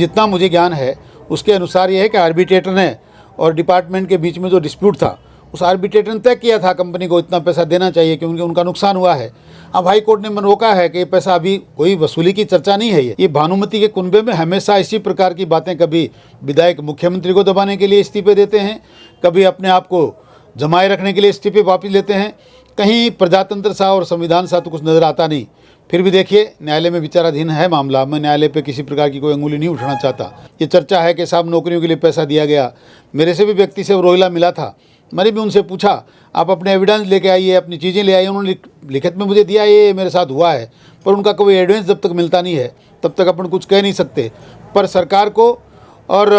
जितना मुझे ज्ञान है उसके अनुसार ये है कि आर्बिट्रेटर ने और डिपार्टमेंट के बीच में जो डिस्प्यूट था, उस आर्बिट्रेटर ने तय किया था कंपनी को इतना पैसा देना चाहिए क्योंकि उनका नुकसान हुआ है। अब हाई कोर्ट ने मन रोका है कि ये पैसा अभी कोई वसूली की चर्चा नहीं है। ये भानुमति के कुनबे में हमेशा इसी प्रकार की बातें, कभी विधायक मुख्यमंत्री को दबाने के लिए इस्तीफे देते हैं, कभी अपने आप को जमाए रखने के लिए इस्तीफे वापस लेते हैं। कहीं प्रजातंत्र सा और संविधान सा तो कुछ नज़र आता नहीं। फिर भी देखिए, न्यायालय में विचाराधीन है मामला। मैं न्यायालय पे किसी प्रकार की कोई अंगुली नहीं उठाना चाहता। ये चर्चा है कि साहब नौकरियों के लिए पैसा दिया गया। मेरे से भी व्यक्ति से रोहिला मिला था, मैंने भी उनसे पूछा आप अपने एविडेंस लेके आइए, अपनी चीज़ें ले आइए। उन्होंने लिखित में मुझे दिया ये मेरे साथ हुआ है, पर उनका कोई एविडेंस जब तक मिलता नहीं है तब तक अपन कुछ कह नहीं सकते। पर सरकार को और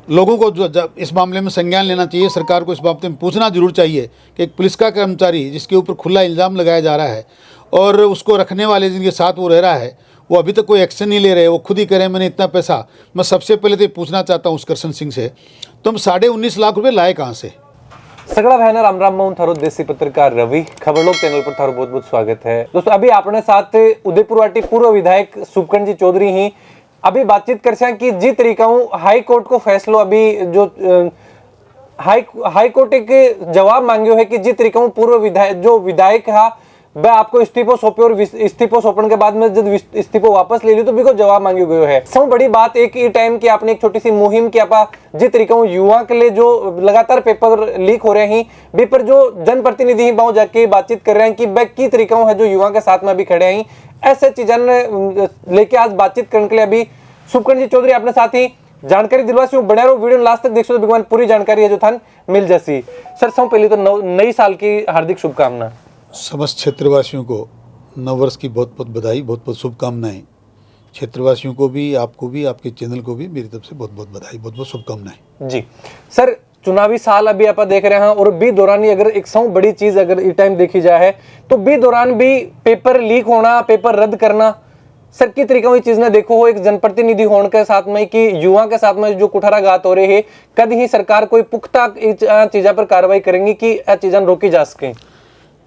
लोगों को जो इस मामले में संज्ञान लेना चाहिए। सरकार को इस बाबत में पूछना जरूर चाहिए कि एक पुलिस का कर्मचारी जिसके ऊपर खुला इल्ज़ाम लगाया जा रहा है और उसको रखने वाले जिनके साथ वो रह रहा है, वो अभी तक कोई एक्शन नहीं ले रहे, वो खुद ही करें मैंने इतना पैसा। मैं सबसे पहले तो पूछना चाहता हूँ उसकर्षण सिंह से, तुम 19.5 लाख रुपये लाए कहाँ से? सगड़ा बहना राम राम मैं थारो देसी पत्रकार रवि खबरलोक चैनल पर थारो बहुत बहुत स्वागत है। दोस्तों अभी अपने साथ उदयपुर वाटी पूर्व विधायक सुपकन जी चौधरी ही अभी बातचीत कर सकें कि जी तरीका हाई कोर्ट को फैसलो अभी जो हाई कोर्ट एक जवाब मांग्यो है कि जी तरीका पूर्व विधायक जो विधायक है वह आपको इस्तीफो सौंपे और इस्तीफो सौंपने के बाद में जब इस्तीफो वापस ले ली तो बिको जवाब मांगी गयो है। सब बड़ी बात एक ही टाइम की आपने एक छोटी सी मुहिम की आपा जिस तरीका युवा के लिए जो लगातार पेपर लीक हो रहे हैं भी पर जो जनप्रतिनिधि ही बाहर जाके बातचीत कर रहे हैं कि वह की तरीका है जो युवा के साथ में अभी खड़े हैं, ऐसे चीजें लेके आज बातचीत करने के लिए अभी सुपकन जी चौधरी अपने साथ ही जानकारी दिलवासी बने रहो। वीडियो लास्ट तक देखो तो भगवान पूरी जानकारी है जो थान मिल जैसी। सर सब पहले तो नई साल की हार्दिक शुभकामना। समस्त क्षेत्रवासियों को नववर्ष की बहुत बहुत बधाई, बहुत बहुत शुभकामनाएं। क्षेत्रवासियों को भी, आपको भी, आपके चैनल को भी मेरी तरफ से बहुत बहुत बधाई, बहुत बहुत शुभकामनाएं। जी सर, चुनावी साल अभी आप देख रहे हैं और बी दौरान ही अगर एक सौ बड़ी चीज अगर इस टाइम देखी जाए तो बी दौरान भी पेपर लीक होना, पेपर रद्द करना, सर की तरीका हुई चीज ने देखो हो एक जनप्रतिनिधि होने के साथ में कि युवा के साथ में जो कुठाराघात हो रहे हैं, कद ही सरकार कोई पुख्ता चीजा पर कार्रवाई करेंगी कि यह चीजें रोकी जा सके?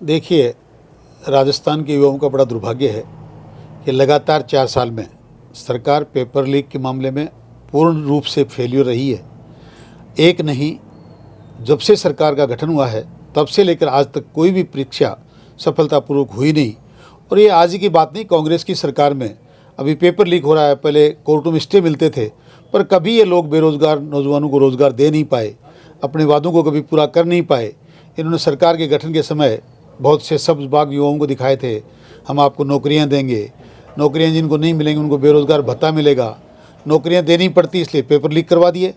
देखिए, राजस्थान के युवाओं का बड़ा दुर्भाग्य है कि लगातार 4 साल में सरकार पेपर लीक के मामले में पूर्ण रूप से फेल्यूर रही है। एक नहीं, जब से सरकार का गठन हुआ है तब से लेकर आज तक कोई भी परीक्षा सफलतापूर्वक हुई नहीं। और ये आज ही की बात नहीं, कांग्रेस की सरकार में अभी पेपर लीक हो रहा है। पहले कोर्टों में स्टे मिलते थे, पर कभी ये लोग बेरोजगार नौजवानों को रोजगार दे नहीं पाए, अपने वादों को कभी पूरा कर नहीं पाए। इन्होंने सरकार के गठन के समय बहुत से सब्ज बाग युवाओं को दिखाए थे, हम आपको नौकरियां देंगे, नौकरियां जिनको नहीं मिलेंगी उनको बेरोजगार भत्ता मिलेगा। नौकरियां देनी पड़ती इसलिए पेपर लीक करवा दिए।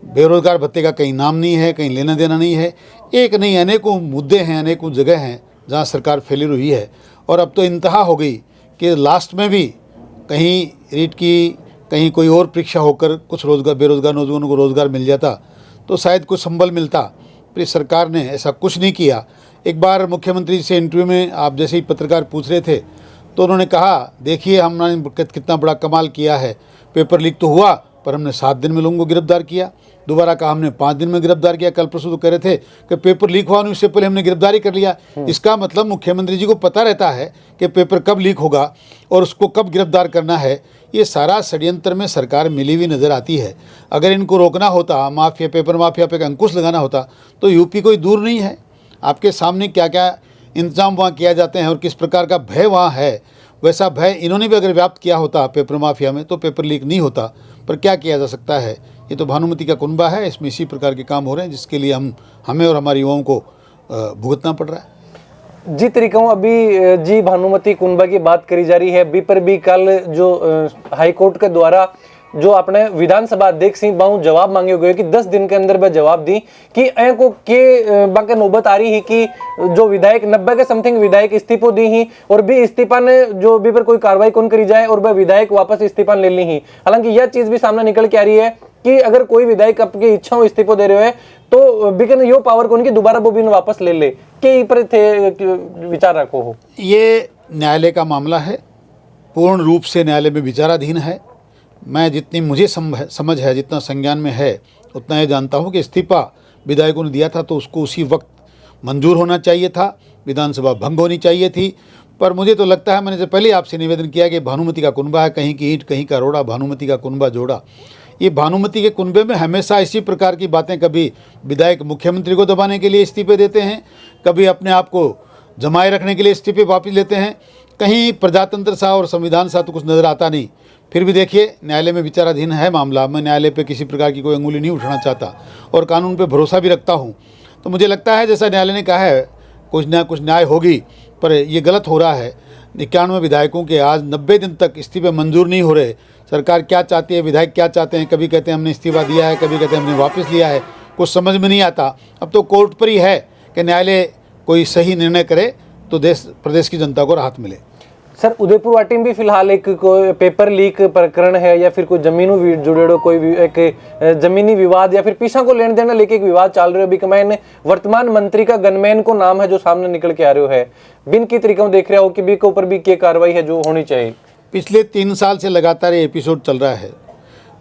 बेरोजगार भत्ते का कहीं नाम नहीं है, कहीं लेना देना नहीं है। एक नहीं, अनेकों मुद्दे हैं, अनेकों जगह हैं जहां सरकार फेलियर हुई है। और अब तो इंतहा हो गई कि लास्ट में भी कहीं रीट की, कहीं कोई और परीक्षा होकर कुछ बेरोजगार नौजवानों को रोज़गार मिल जाता तो शायद कुछ संबल मिलता। पर सरकार ने ऐसा कुछ नहीं किया। एक बार मुख्यमंत्री से इंटरव्यू में आप जैसे ही पत्रकार पूछ रहे थे तो उन्होंने कहा, देखिए हमने कितना बड़ा कमाल किया है, पेपर लीक तो हुआ पर हमने 7 दिन में लोगों को गिरफ्तार किया। दोबारा कहा हमने 5 दिन में गिरफ्तार किया। कल परसों तो कह रहे थे कि पेपर लीक हुआ उससे पहले हमने गिरफ्तारी कर लिया। इसका मतलब मुख्यमंत्री जी को पता रहता है कि पेपर कब लीक होगा और उसको कब गिरफ्तार करना है। ये सारा षड्यंत्र में सरकार मिली हुई नज़र आती है। अगर इनको रोकना होता, माफिया, पेपर माफिया पे अंकुश लगाना होता तो यूपी कोई दूर नहीं है। आपके सामने क्या क्या इंतजाम वहाँ किया जाते हैं और किस प्रकार का भय वहाँ है, वैसा भय इन्होंने भी अगर व्याप्त किया होता पेपर माफिया में तो पेपर लीक नहीं होता। पर क्या किया जा सकता है, ये तो भानुमति का कुनबा है, इसमें इसी प्रकार के काम हो रहे हैं जिसके लिए हमें और हमारे युवाओं को भुगतना पड़ रहा है। जी तरीका अभी जी भानुमति कुनबा की बात करी जा रही है। बी पर भी कल जो हाई कोर्ट के द्वारा जो अपने विधानसभा अध्यक्ष सिंह बाहू जवाब मांगे गए कि 10 दिन के अंदर वह जवाब दी कि को के बाकी नौबत आ रही है कि जो विधायक 90 के समथिंग विधायक इस्तीफो दी ही और भी इस्तीफा ने जो भी पर कोई कार्रवाई कौन करी जाए और वह विधायक वापस इस्तीफा ले ली ही। हालांकि यह चीज भी सामने निकल के आ रही है कि अगर कोई विधायक आपकी इच्छा हो इस्तीफो दे रहे हो तो बिकन यो पावर कौन की दोबारा वो भी वापस ले ले के पर थे विचार रखो हो। ये न्यायालय का मामला है, पूर्ण रूप से न्यायालय में विचाराधीन है। मैं जितनी मुझे समझ है, जितना संज्ञान में है, उतना ये जानता हूँ कि इस्तीफा विधायकों ने दिया था तो उसको उसी वक्त मंजूर होना चाहिए था, विधानसभा भंग होनी चाहिए थी। पर मुझे तो लगता है, मैंने से पहले आपसे निवेदन किया कि भानुमति का कुनबा है, कहीं की ईंट कहीं का रोड़ा, भानुमति का कुनबा जोड़ा। ये भानुमति के कुनबे में हमेशा इसी प्रकार की बातें, कभी विधायक मुख्यमंत्री को दबाने के लिए इस्तीफे देते हैं, कभी अपने आप को जमाए रखने के लिए इस्तीफे वापस लेते हैं, कहीं प्रजातंत्र सा और संविधान सा तो कुछ नज़र आता नहीं। फिर भी देखिए, न्यायालय में विचाराधीन है मामला, मैं न्यायालय पे किसी प्रकार की कोई अंगुली नहीं उठाना चाहता और कानून पे भरोसा भी रखता हूँ। तो मुझे लगता है जैसा न्यायालय ने कहा है, कुछ ना कुछ न्याय होगी, पर ये गलत हो रहा है। 91 विधायकों के आज 90 दिन तक इस्तीफे मंजूर नहीं हो रहे। सरकार क्या चाहती है, विधायक क्या चाहते हैं, कभी कहते हैं हमने इस्तीफा दिया है, कभी कहते हैं हमने वापस लिया है, कुछ समझ में नहीं आता। अब तो कोर्ट पर ही है कि न्यायालय कोई सही निर्णय करे तो देश प्रदेश की जनता को राहत मिले। सर, उदयपुर वाटी में भी फिलहाल एक कोई पेपर लीक प्रकरण है या फिर कोई जमीनों जुड़े कोई एक जमीनी विवाद या फिर पीछा को लेन देना लेके एक विवाद चल रहे हो। अभी कमेन वर्तमान मंत्री का गनमैन को नाम है जो सामने निकल के आ रहे हो है, बिन की तरीकों देख रहे हो कि बी के ऊपर भी क्या कार्रवाई है जो होनी चाहिए। पिछले 3 साल से लगातार ये एपिसोड चल रहा है।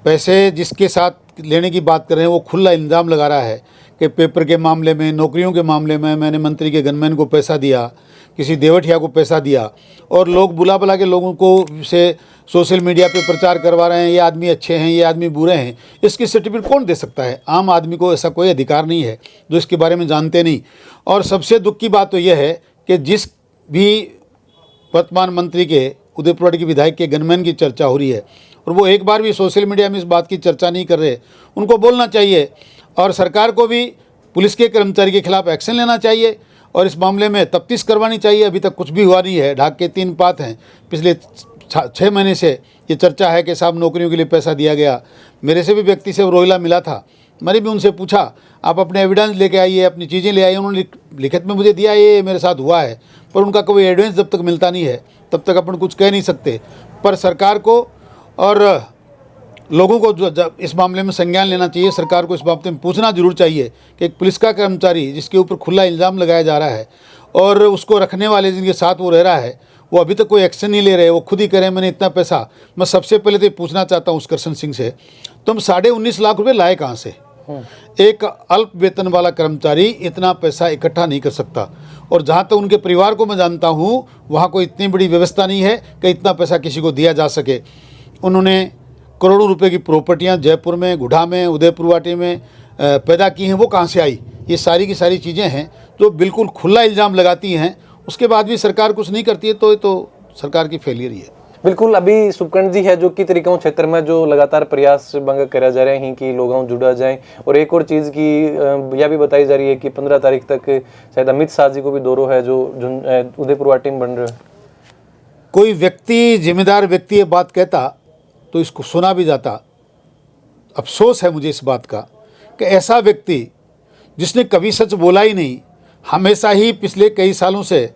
पैसे जिसके साथ लेने की बात कर रहे हैं वो खुला इल्ज़ाम लगा रहा है कि पेपर के मामले में, नौकरियों के मामले में मैंने मंत्री के गनमैन को पैसा दिया, किसी देवठिया को पैसा दिया, और लोग बुला बुला के लोगों को से सोशल मीडिया पे प्रचार करवा रहे हैं, ये आदमी अच्छे हैं, ये आदमी बुरे हैं। इसकी सर्टिफिकेट कौन दे सकता है? आम आदमी को ऐसा कोई अधिकार नहीं है जो इसके बारे में जानते नहीं। और सबसे दुख की बात तो यह है कि जिस भी वर्तमान मंत्री के, उदयपुर के विधायक के गनमैन की चर्चा हो रही है और वो एक बार भी सोशल मीडिया में इस बात की चर्चा नहीं कर रहे, उनको बोलना चाहिए और सरकार को भी पुलिस के कर्मचारी के खिलाफ एक्शन लेना चाहिए और इस मामले में तफ्तीश करवानी चाहिए। अभी तक कुछ भी हुआ नहीं है। ढाक के 3 पात हैं। पिछले 6 महीने से ये चर्चा है कि साहब नौकरियों के लिए पैसा दिया गया। मेरे से भी व्यक्ति से रोहिला मिला था, मैंने भी उनसे पूछा आप अपने एविडेंस लेके आइए, अपनी चीज़ें ले आइए। उन्होंने लिखित में मुझे दिया ये मेरे साथ हुआ है, पर उनका कोई एविडेंस जब तक मिलता नहीं है तब तक अपन कुछ कह नहीं सकते। पर सरकार को और लोगों को जो इस मामले में संज्ञान लेना चाहिए। सरकार को इस बाबत में पूछना जरूर चाहिए कि एक पुलिस का कर्मचारी जिसके ऊपर खुला इल्ज़ाम लगाया जा रहा है और उसको रखने वाले जिनके साथ वो रह रहा है, वो अभी तक कोई एक्शन नहीं ले रहे, वो खुद ही कह रहे हैं मैंने इतना पैसा। मैं सबसे पहले तो पूछना चाहता हूँ उस करशन सिंह से, तुम 19.5 लाख रुपये लाए कहाँ से? एक अल्प वेतन वाला कर्मचारी इतना पैसा इकट्ठा नहीं कर सकता। और जहाँ तक उनके परिवार को मैं जानता हूँ, वहाँ कोई इतनी बड़ी व्यवस्था नहीं है कि इतना पैसा किसी को दिया जा सके। उन्होंने करोड़ों रुपए की प्रॉपर्टियाँ जयपुर में, गुढ़ा में, उदयपुर वाटी में पैदा की हैं। वो कहाँ से आई? ये सारी की सारी चीज़ें हैं जो बिल्कुल खुला इल्ज़ाम लगाती हैं। उसके बाद भी सरकार कुछ नहीं करती है तो ये तो सरकार की फेलियर ही है। बिल्कुल। अभी सुपकर्ण जी है जो कि तरीकों क्षेत्र में जो लगातार प्रयास बंग करा जा रहे हैं कि लोगों जुड़ा जाए। और एक और चीज़ की यह भी बताई जा रही है कि 15 तारीख तक शायद अमित शाह जी को भी दौरा है जो उदयपुर वाटी में बन रहे हैं। कोई व्यक्ति, जिम्मेदार व्यक्ति ये बात कहता तो इसको सुना भी जाता। अफसोस है मुझे इस बात का कि ऐसा व्यक्ति जिसने कभी सच बोला ही नहीं, हमेशा ही पिछले कई सालों से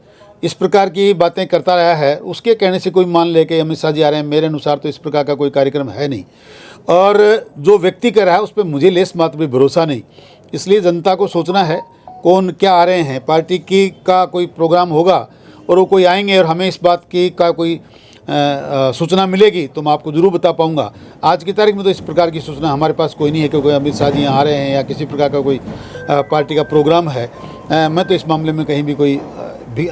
इस प्रकार की बातें करता रहा है, उसके कहने से कोई मान ले कि अमित शाह जी आ रहे हैं। मेरे अनुसार तो इस प्रकार का कोई कार्यक्रम है नहीं और जो व्यक्ति कर रहा है उस पर मुझे लेस मात्र भी भरोसा नहीं। इसलिए जनता को सोचना है कौन क्या आ रहे हैं। पार्टी की का कोई प्रोग्राम होगा और वो कोई आएंगे और हमें इस बात की का कोई सूचना मिलेगी तो मैं आपको ज़रूर बता पाऊंगा। आज की तारीख में तो इस प्रकार की सूचना हमारे पास कोई नहीं है कि कोई अमित शाह जी यहाँ आ रहे हैं या किसी प्रकार का कोई पार्टी का प्रोग्राम है। मैं तो इस मामले में कहीं भी कोई भी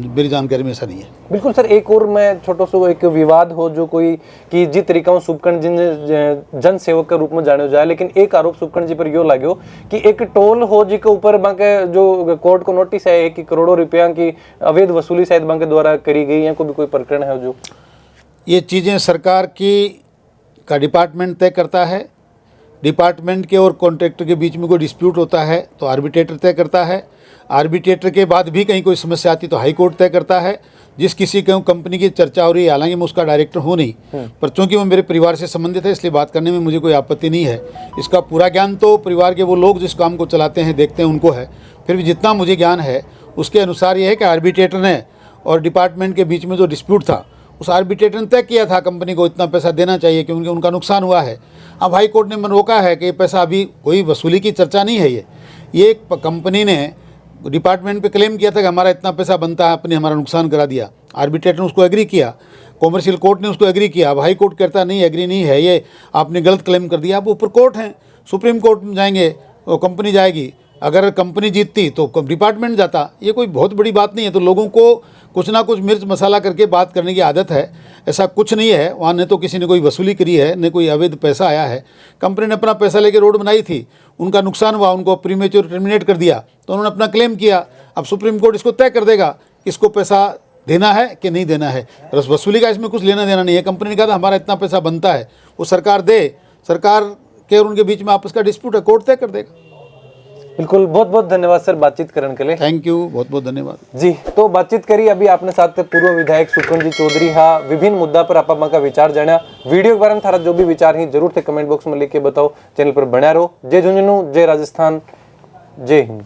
मेरी जानकारी में ऐसा नहीं है। बिल्कुल सर। एक और मैं छोटा सा एक विवाद हो जो कोई कि जिस तरीका सुपकर्ण जिन जन सेवक के रूप में जाने जाए, लेकिन एक आरोप सुपकर्ण जी पर यो लाग्यो कि एक टोल हो जी के ऊपर बांके जो कोर्ट को नोटिस है कि करोड़ों रुपया की अवैध वसूली शायद बांके द्वारा करी गई है, कोई प्रकरण है जो ये चीज़ें सरकार की का डिपार्टमेंट तय करता है। डिपार्टमेंट के और कॉन्ट्रैक्टर के बीच में कोई डिस्प्यूट होता है तो आर्बिट्रेटर तय करता है। आर्बिट्रेटर के बाद भी कहीं कोई समस्या आती तो हाई कोर्ट तय करता है। जिस किसी के कंपनी की चर्चा हो रही है, हालांकि मैं उसका डायरेक्टर हूँ नहीं, पर चूंकि वो मेरे परिवार से संबंधित है इसलिए बात करने में मुझे कोई आपत्ति नहीं है। इसका पूरा ज्ञान तो परिवार के वो लोग जिस काम को चलाते हैं, देखते हैं, उनको है। फिर भी जितना मुझे ज्ञान है उसके अनुसार ये है कि आर्बिट्रेटर ने और डिपार्टमेंट के बीच में जो डिस्प्यूट था उस आर्बिट्रेटर ने तय किया था कंपनी को इतना पैसा देना चाहिए क्योंकि उनका नुकसान हुआ है। अब हाई कोर्ट ने मन रोका है कि ये पैसा अभी कोई वसूली की चर्चा नहीं है। ये एक कंपनी ने डिपार्टमेंट पे क्लेम किया था कि हमारा इतना पैसा बनता है, आपने हमारा नुकसान करा दिया। आर्बिट्रेटर ने उसको एग्री किया, कॉमर्शियल कोर्ट ने उसको एग्री किया। अब हाई कोर्ट कहता नहीं, एग्री नहीं है, ये आपने गलत क्लेम कर दिया। अब ऊपर कोर्ट हैं, सुप्रीम कोर्ट में जाएंगे, वो कंपनी जाएगी, अगर कंपनी जीतती तो डिपार्टमेंट जाता। ये कोई बहुत बड़ी बात नहीं है। तो लोगों को कुछ ना कुछ मिर्च मसाला करके बात करने की आदत है। ऐसा कुछ नहीं है वहाँ, न तो किसी ने कोई वसूली करी है, न कोई अवैध पैसा आया है। कंपनी ने अपना पैसा लेके रोड बनाई थी, उनका नुकसान हुआ, उनको प्रीमेच्योर टर्मिनेट कर दिया, तो उन्होंने अपना क्लेम किया। अब सुप्रीम कोर्ट इसको तय कर देगा कि इसको पैसा देना है कि नहीं देना है। वसूली का इसमें कुछ लेना देना नहीं है। कंपनी ने कहा था हमारा इतना पैसा बनता है, वो सरकार दे, सरकार के और उनके बीच में आपस का डिस्प्यूट है, कोर्ट तय कर देगा। बिल्कुल, बहुत बहुत धन्यवाद सर बातचीत करने के लिए। थैंक यू, बहुत बहुत धन्यवाद जी। तो बातचीत करी अभी आपने साथ पूर्व विधायक सुखवंत चौधरी हाँ विभिन्न मुद्दा पर आप का विचार जाना। वीडियो के बारे में थारा जो भी विचार है जरूर से कमेंट बॉक्स में लिख के बताओ। चैनल पर बना रहो। जय झुंझुनू, जय राजस्थान, जय हिंद।